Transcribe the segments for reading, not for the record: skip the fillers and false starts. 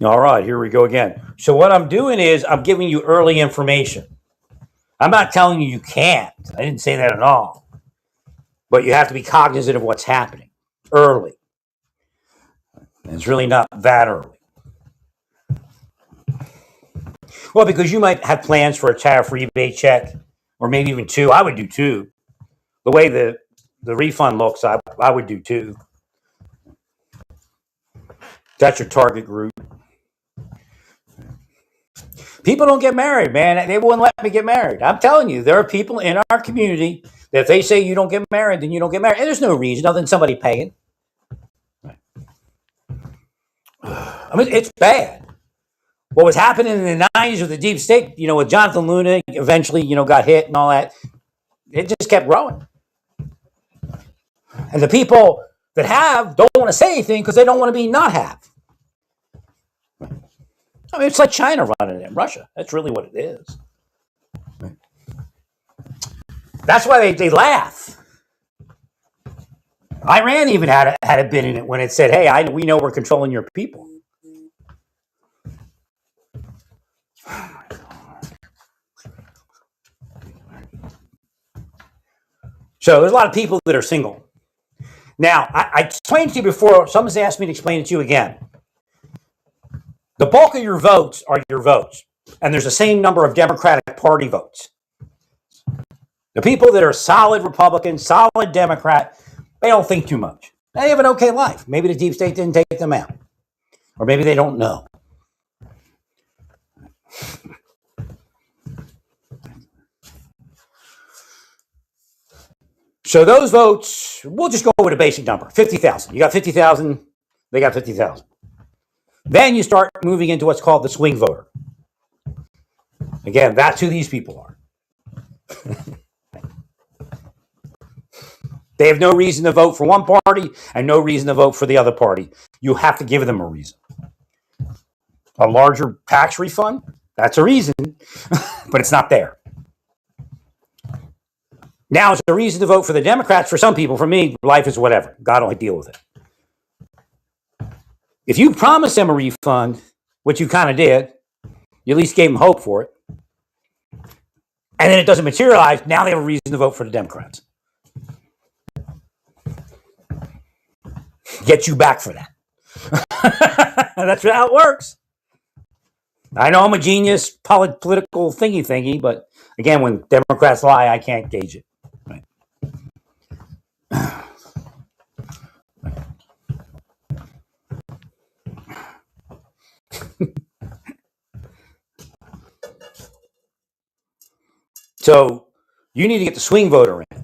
All right, here we go again. So what I'm doing is I'm giving you early information. I'm not telling you can't. I didn't say that at all. But you have to be cognizant of what's happening early. And it's really not that early. Well, because you might have plans for a tariff rebate check, or maybe even two. I would do two. The way the refund looks, I would do two. That's your target group. People don't get married, man. They wouldn't let me get married. I'm telling you, there are people in our community that if they say you don't get married, then you don't get married. And there's no reason other than somebody paying. I mean, it's bad. What was happening in the 90s with the deep state, with Jonathan Luna, eventually, got hit and all that, it just kept growing. And the people that have don't want to say anything because they don't want to be not have. I mean, it's like China running it in Russia. That's really what it is. That's why they laugh. Iran even had a bit in it when it said, "Hey, we know we're controlling your people." So there's a lot of people that are single. Now, I explained to you before. Someone's asked me to explain it to you again. The bulk of your votes are your votes, and there's the same number of Democratic Party votes. The people that are solid Republican, solid Democrat, they don't think too much. They have an okay life. Maybe the deep state didn't take them out, or maybe they don't know. So those votes, we'll just go with a basic number, 50,000. You got 50,000, they got 50,000. Then you start moving into what's called the swing voter. Again, that's who these people are. They have no reason to vote for one party and no reason to vote for the other party. You have to give them a reason. A larger tax refund, that's a reason, but it's not there. Now it's a reason to vote for the Democrats for some people. For me, life is whatever. God will deal with it. If you promise them a refund, which you kind of did, you at least gave them hope for it, and then it doesn't materialize, now they have a reason to vote for the Democrats. Get you back for that. That's how it works. I know I'm a genius political thingy, but again, when Democrats lie, I can't gauge it. Right. So you need to get the swing voter in.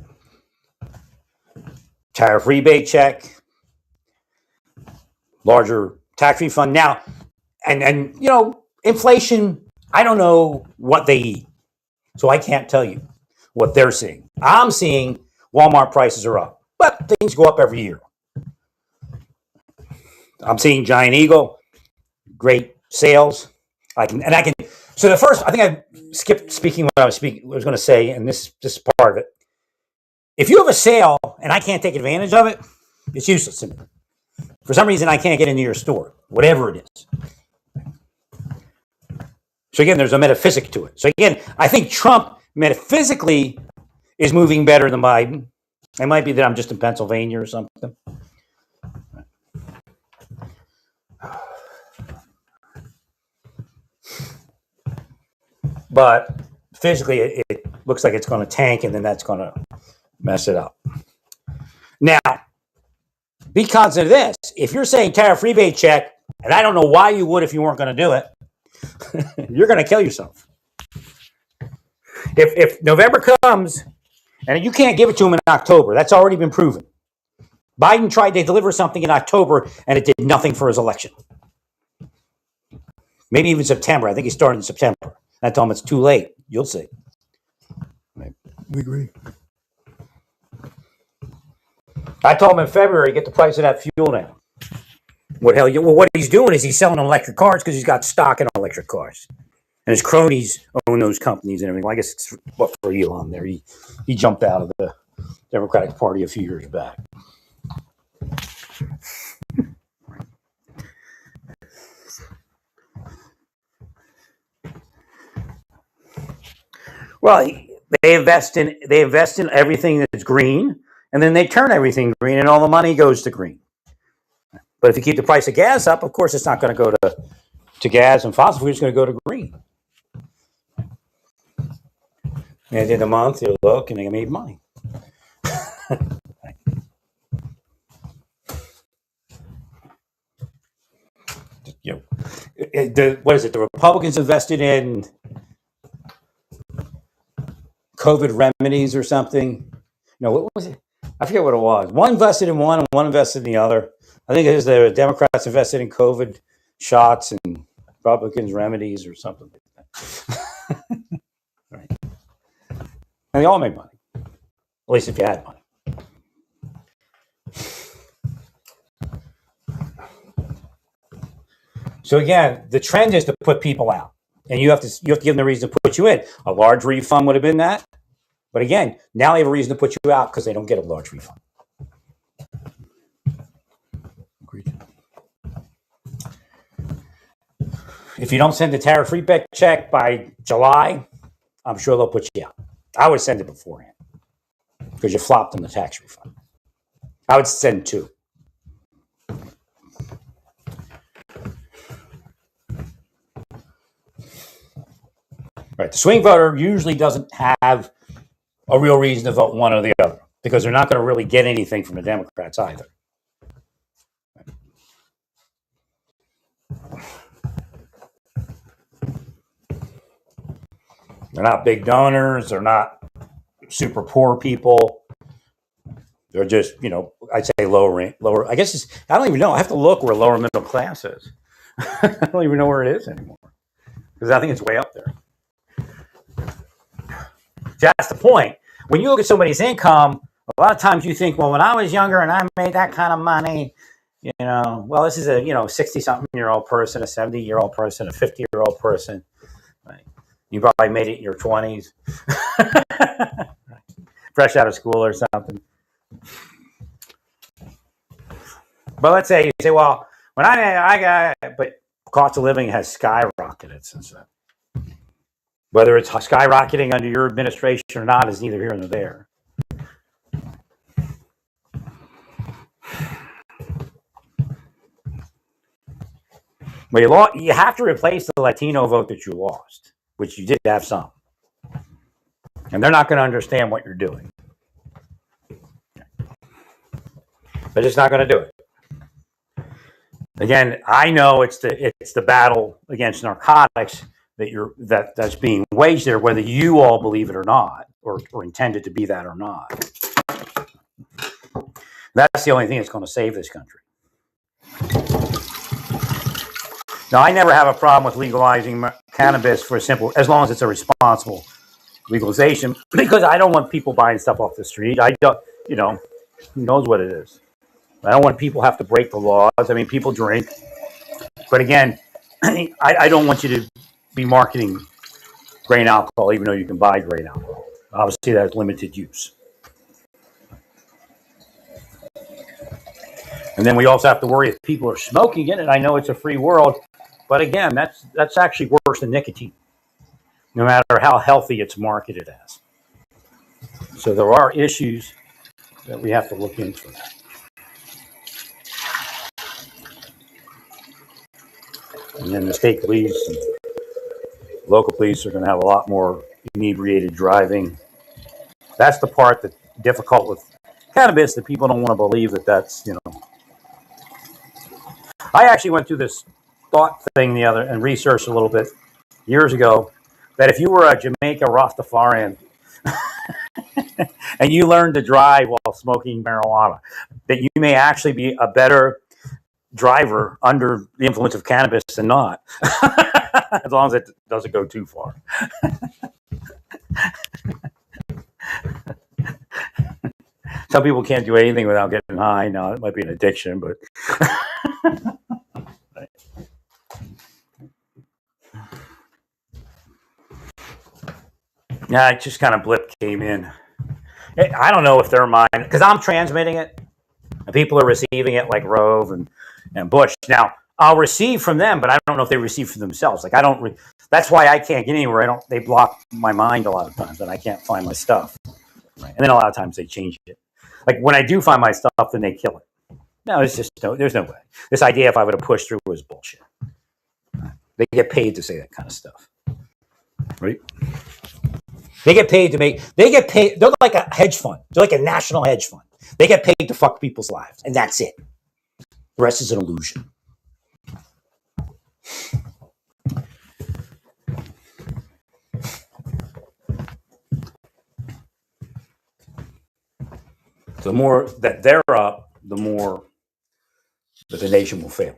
Tariff rebate check, larger tax refund. Now, and inflation, I don't know what they eat. So I can't tell you what they're seeing. I'm seeing Walmart prices are up, but things go up every year. I'm seeing Giant Eagle, great sales. So the first, I think I skipped speaking what I was going to say, and this is part of it. If you have a sale and I can't take advantage of it, it's useless to me. For some reason, I can't get into your store, whatever it is. So again, there's a metaphysic to it. So again, I think Trump metaphysically is moving better than Biden. It might be that I'm just in Pennsylvania or something. But physically, it looks like it's going to tank, and then that's going to mess it up. Now, be cognizant of this. If you're saying tariff rebate check, and I don't know why you would if you weren't going to do it, you're going to kill yourself. If November comes, and you can't give it to them in October, that's already been proven. Biden tried to deliver something in October, and it did nothing for his election. Maybe even September. I think he started in September. I told him it's too late. You'll see. We agree. I told him in February, get the price of that fuel down. What he's doing is he's selling electric cars because he's got stock in electric cars. And his cronies own those companies and everything. Well, I guess it's for Elon there. He jumped out of the Democratic Party a few years back. Well, they invest in everything that's green, and then they turn everything green, and all the money goes to green. But if you keep the price of gas up, of course, it's not going to go to gas and fossil fuels. It's going to go to green. And at the end of the month, you look, and they made money. You know, what is it? The Republicans invested in COVID remedies or something. No, what was it? I forget what it was. One invested in one and one invested in the other. I think it was the Democrats invested in COVID shots and Republicans remedies or something like that. Right. And they all made money, at least if you had money. So again, the trend is to put people out, and you have to give them a reason to put you in. A large refund would have been that, but again, now they have a reason to put you out because they don't get a large refund. Agreed. If you don't send the tariff rebate check by July, I'm sure they'll put you out. I would send it beforehand because you flopped on the tax refund. I would send 2. Right. The swing voter usually doesn't have a real reason to vote one or the other because they're not going to really get anything from the Democrats either. They're not big donors. They're not super poor people. They're just, I'd say lower. I guess I don't even know. I have to look where lower middle class is. I don't even know where it is anymore because I think it's way up there. That's the point. When you look at somebody's income, a lot of times you think, well, when I was younger and I made that kind of money, well, this is a 60-something-year-old person, a 70-year-old person, a 50-year-old person. Right? You probably made it in your 20s, fresh out of school or something. But let's say you say, well, when but cost of living has skyrocketed since then. Whether it's skyrocketing under your administration or not is neither here nor there. But you have to replace the Latino vote that you lost, which you did have some. And they're not going to understand what you're doing. They're just not going to do it. Again, I know it's the battle against narcotics that's being waged there, whether you all believe it or not, or intended to be that or not. That's the only thing that's going to save this country. Now, I never have a problem with legalizing cannabis as long as it's a responsible legalization, because I don't want people buying stuff off the street. I don't, who knows what it is. I don't want people to have to break the laws. I mean, people drink. But again, I don't want you to be marketing grain alcohol, even though you can buy grain alcohol. Obviously, that has limited use. And then we also have to worry if people are smoking it. And I know it's a free world, but again, that's actually worse than nicotine, no matter how healthy it's marketed as. So there are issues that we have to look into. And then the state police and local police are going to have a lot more inebriated driving. That's the part that's difficult with cannabis, that people don't want to believe that's. I actually went through this thought thing and researched a little bit years ago that if you were a Jamaica Rastafarian and you learned to drive while smoking marijuana, that you may actually be a better driver under the influence of cannabis than not, as long as it doesn't go too far. Some people can't do anything without getting high. Now, it might be an addiction, but yeah, it just kind of came in. I don't know if they're mine, because I'm transmitting it, and people are receiving it like Rove and Bush. Now, I'll receive from them, but I don't know if they receive from themselves. Like I don't. That's why I can't get anywhere. I don't. They block my mind a lot of times, and I can't find my stuff. Right? And then a lot of times they change it. Like when I do find my stuff, then they kill it. No, it's just no. There's no way. This idea, if I would have pushed through, was bullshit. They get paid to say that kind of stuff, right? They get paid to make. They get paid. They're like a hedge fund. They're like a national hedge fund. They get paid to fuck people's lives, and that's it. The rest is an illusion. So the more that they're up, the more that the nation will fail.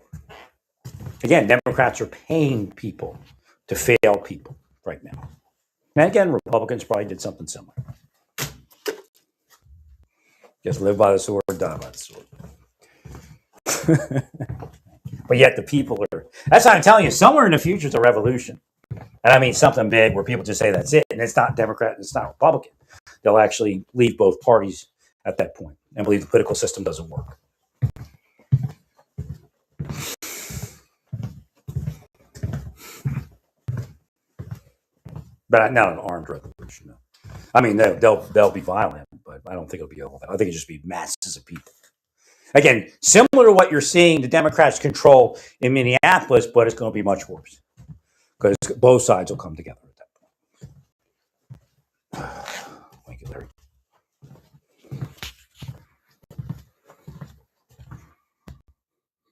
Again, Democrats are paying people to fail people right now. And again, Republicans probably did something similar. Just live by the sword, die by the sword. But yet the people are, that's what I'm telling you, somewhere in the future is a revolution. And I mean something big where people just say that's it. And it's not Democrat, and it's not Republican. They'll actually leave both parties at that point and believe the political system doesn't work. But not an armed revolution. No. I mean, they'll be violent, but I don't think it'll be all that. I think it'll just be masses of people. Again, similar to what you're seeing the Democrats control in Minneapolis, but it's going to be much worse because both sides will come together at that point. Thank you, Larry.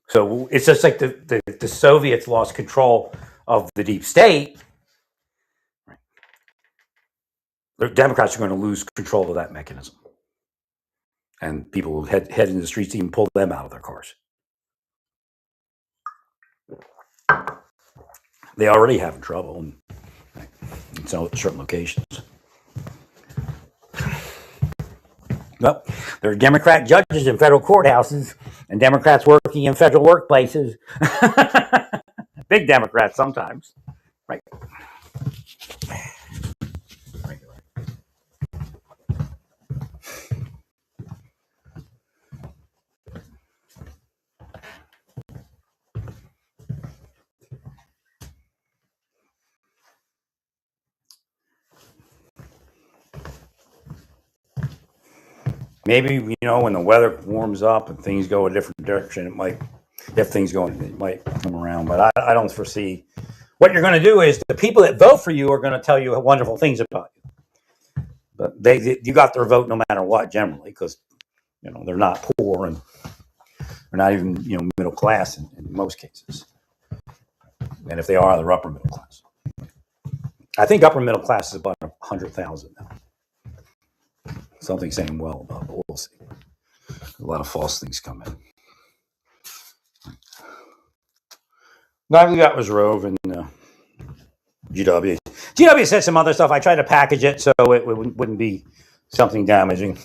So it's just like the Soviets lost control of the deep state. The Democrats are going to lose control of that mechanism. And people will head into the streets to even pull them out of their cars. They already have trouble in certain locations. Well, there are Democrat judges in federal courthouses and Democrats working in federal workplaces. Big Democrats sometimes. Right. Maybe, when the weather warms up and things go a different direction, it might come around. But I don't foresee. What you're going to do is the people that vote for you are going to tell you wonderful things about you. But you got their vote no matter what, generally, because they're not poor and they're not even middle class in most cases. And if they are, they're upper middle class. I think upper middle class is about 100,000 now. Something saying well about, but we'll see. A lot of false things come in. Now we got was Rove and GW. GW said some other stuff. I tried to package it so it wouldn't be something damaging.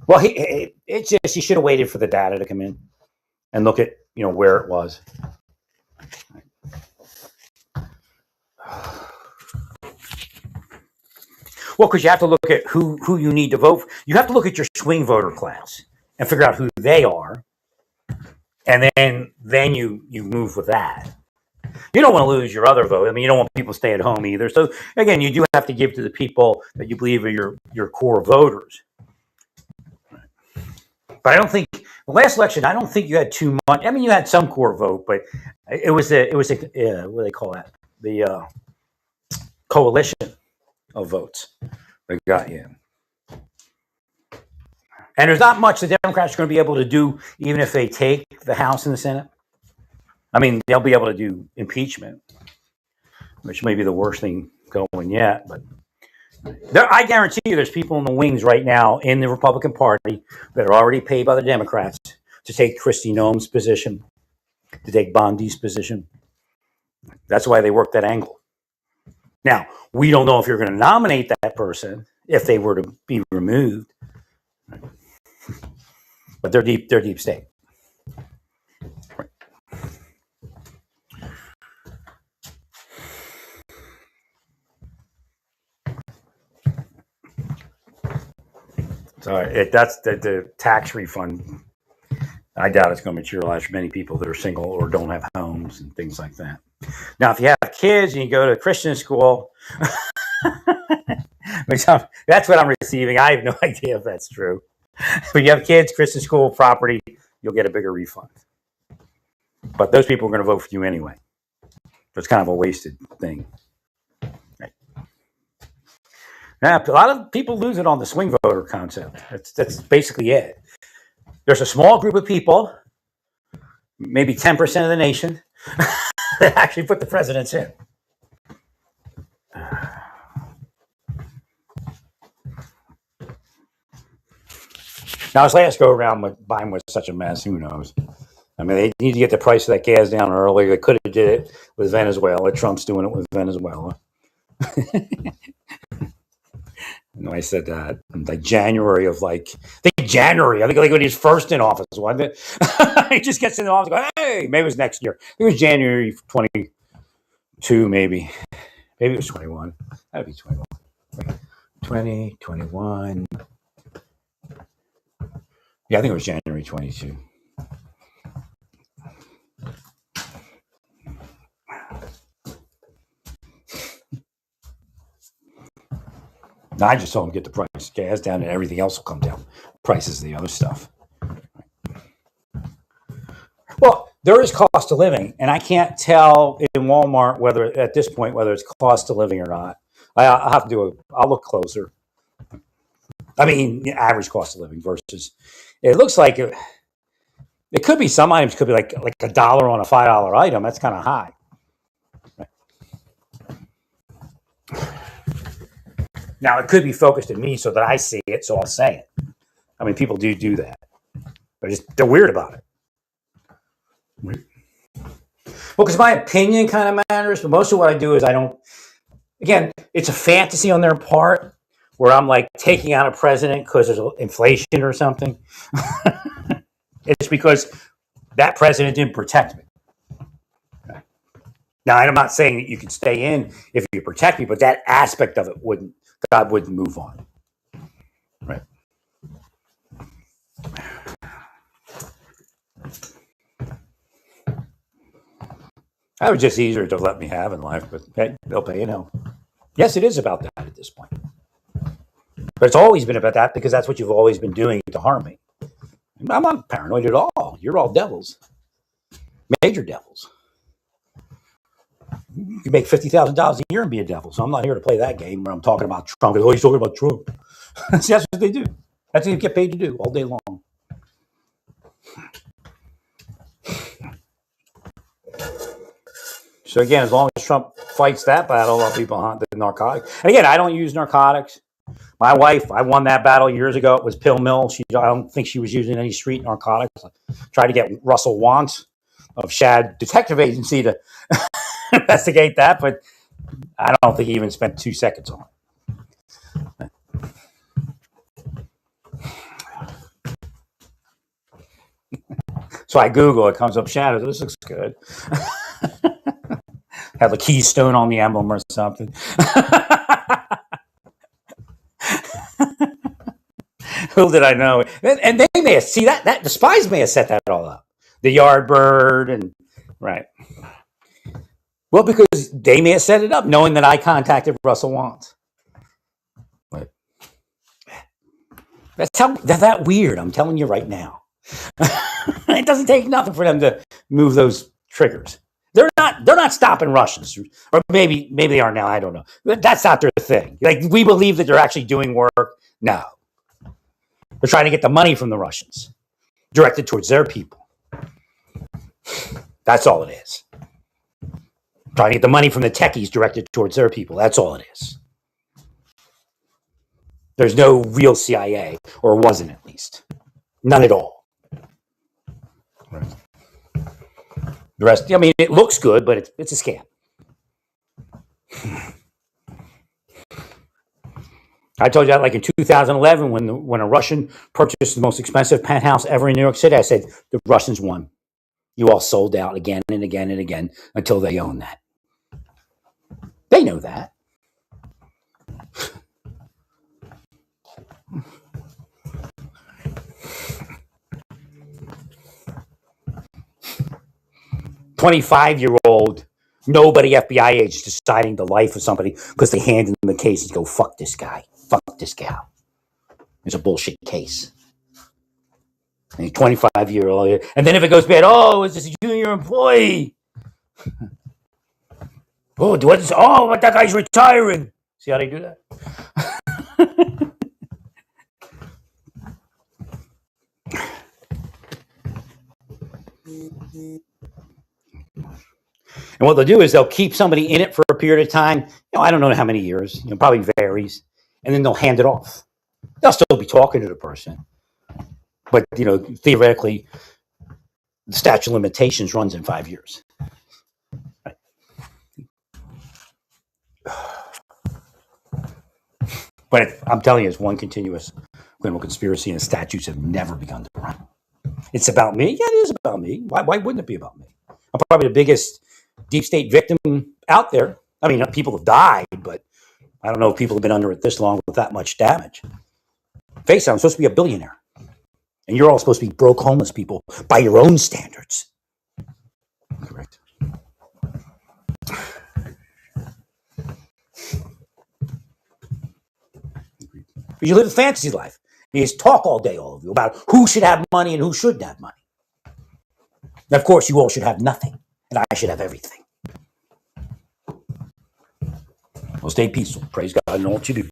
Well, it's just he should have waited for the data to come in and look at where it was. Well, because you have to look at who you need to vote for. You have to look at your swing voter class and figure out who they are, and then you move with that. You don't want to lose your other vote. I mean, you don't want people to stay at home either. So again, you do have to give to the people that you believe are your core voters. But I don't think the last election. I don't think you had too much. I mean, you had some core vote, but it was a what do they call that? The coalition of votes that got you. And there's not much the Democrats are going to be able to do, even if they take the House and the Senate. I mean, they'll be able to do impeachment, which may be the worst thing going yet. But I guarantee you there's people in the wings right now in the Republican Party that are already paid by the Democrats to take Kristi Noem's position, to take Bondi's position. That's why they work that angle. Now, we don't know if you're going to nominate that person if they were to be removed. But they're deep state. So that's the tax refund. I doubt it's going to materialize for many people that are single or don't have homes and things like that. Now, if you have kids and you go to Christian school, that's what I'm receiving. I have no idea if that's true. But you have kids, Christian school property, you'll get a bigger refund. But those people are going to vote for you anyway. So it's kind of a wasted thing. Right. Now, a lot of people lose it on the swing voter concept. That's basically it. There's a small group of people, maybe 10% of the nation, that actually put the presidents in. Now, this last go around, Biden was such a mess. Who knows? I mean, they need to get the price of that gas down earlier. They could have did it with Venezuela. Trump's doing it with Venezuela. I said that in like January of I think when he was first in office, wasn't it? He just gets in the office and goes, hey, maybe it was next year. It was January 22, maybe. Maybe it was 21. That'd be 21. 20, 21. Yeah, I think it was January 22. No, I just told him get the price of gas down and everything else will come down. Prices of the other stuff. Well, there is cost of living, and I can't tell in Walmart whether at this point whether it's cost of living or not. I'll have to I'll look closer. I mean, the average cost of living versus. It looks like it could be some items could be like $1 on a $5 item. That's kind of high. Now, it could be focused at me so that I see it, so I'll say it. I mean, people do that. They're weird about it. Well, because my opinion kind of matters, but most of what I do is I don't. Again, it's a fantasy on their part where I'm like taking out a president because there's inflation or something. It's because that president didn't protect me. Okay. Now, I'm not saying that you can stay in if you protect me, but that aspect of it God wouldn't move on. Right. That was just easier to let me have in life, but hey, they'll pay, Yes, it is about that at this point. But it's always been about that because that's what you've always been doing to harm me. I'm not paranoid at all. You're all devils. Major devils. You can make $50,000 a year and be a devil. So I'm not here to play that game where I'm talking about Trump. Oh, he's talking about Trump. That's what they do. That's what you get paid to do all day long. So again, as long as Trump fights that battle, I'll be behind the narcotics. And again, I don't use narcotics. My wife, I won that battle years ago. It was pill mill. I don't think she was using any street narcotics. I tried to get Russell Want of Shad Detective Agency to investigate that, but I don't think he even spent 2 seconds on it. So I Google, it comes up Shadow. This looks good. Have a keystone on the emblem or something. Who did I know? And they may have that the spies may have set that all up. The Yardbird and right. Well, because they may have set it up, knowing that I contacted Russell Want. But that's that weird. I'm telling you right now. It doesn't take nothing for them to move those triggers. They're not stopping Russians, or maybe they are now. I don't know. That's not their thing. Like we believe that they're actually doing work. No, they're trying to get the money from the Russians, directed towards their people. That's all it is. Trying to get the money from the techies directed towards their people. That's all it is. There's no real CIA, or wasn't at least. None at all. Right. The rest, I mean, it looks good, but it's a scam. I told you that like in 2011 when a Russian purchased the most expensive penthouse ever in New York City, I said, the Russians won. You all sold out again and again and again until they own that. They know that. 25-year-old, nobody FBI agents deciding the life of somebody because they hand them the case and go, fuck this guy, fuck this gal. It's a bullshit case. And he's 25-year-old. And then if it goes bad, oh, is this a junior employee? Oh, but that guy's retiring. See how they do that? And what they'll do is they'll keep somebody in it for a period of time. I don't know how many years. Probably varies. And then they'll hand it off. They'll still be talking to the person. But, theoretically, the statute of limitations runs in 5 years. Right. But I'm telling you, it's one continuous criminal conspiracy, and statutes have never begun to run. It's about me? Yeah, it is about me. Why wouldn't it be about me? I'm probably the biggest deep state victim out there. I mean, people have died, but I don't know if people have been under it this long with that much damage. Face it, I'm supposed to be a billionaire. And you're all supposed to be broke, homeless people by your own standards. Correct. But you live a fantasy life. You just talk all day, all of you, about who should have money and who shouldn't have money. And of course, you all should have nothing, and I should have everything. Well, stay peaceful. Praise God in all that you do.